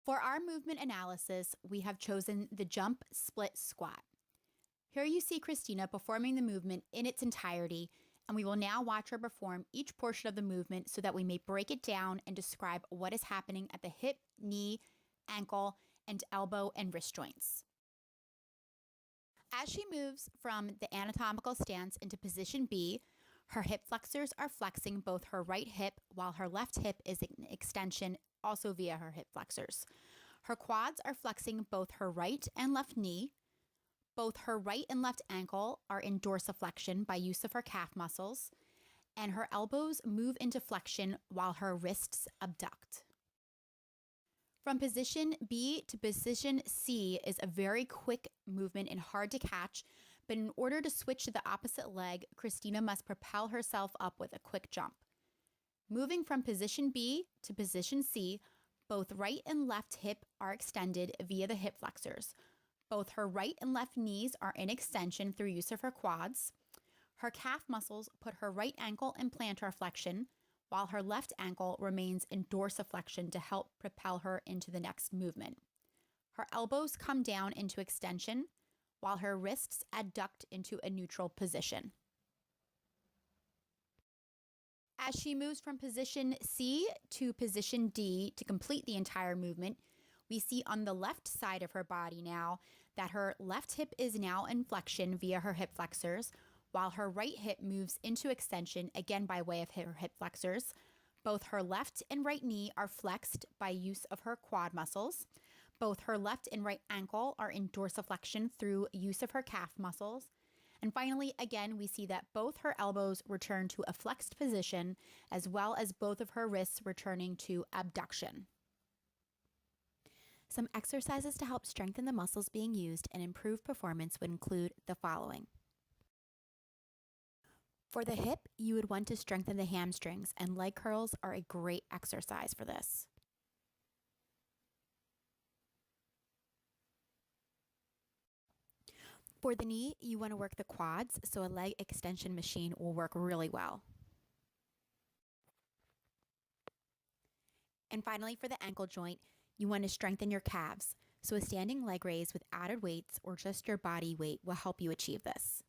For our movement analysis, we have chosen the jump split squat. Here you see Christina performing the movement in its entirety, and we will now watch her perform each portion of the movement so that we may break it down and describe what is happening at the hip, knee, ankle, and elbow and wrist joints. As she moves from the anatomical stance into position B, her hip flexors are flexing both her right hip while her left hip is in extension also via her hip flexors. Her quads are flexing both her right and left knee. Both her right and left ankle are in dorsiflexion by use of her calf muscles, and her elbows move into flexion while her wrists abduct. From position B to position C is a very quick movement and hard to catch, but in order to switch to the opposite leg, Christina must propel herself up with a quick jump. Moving from position B to position C, both right and left hip are extended via the hip flexors. Both her right and left knees are in extension through use of her quads. Her calf muscles put her right ankle in plantar flexion, while her left ankle remains in dorsiflexion to help propel her into the next movement. Her elbows come down into extension, while her wrists adduct into a neutral position. As she moves from position C to position D to complete the entire movement, we see on the left side of her body now that her left hip is now in flexion via her hip flexors, while her right hip moves into extension again by way of her hip flexors. Both her left and right knee are flexed by use of her quad muscles. Both her left and right ankle are in dorsiflexion through use of her calf muscles. And finally, again, we see that both her elbows return to a flexed position, as well as both of her wrists returning to abduction. Some exercises to help strengthen the muscles being used and improve performance would include the following. For the hip, you would want to strengthen the hamstrings, and leg curls are a great exercise for this. For the knee, you want to work the quads, so a leg extension machine will work really well. And finally, for the ankle joint, you want to strengthen your calves, so a standing leg raise with added weights or just your body weight will help you achieve this.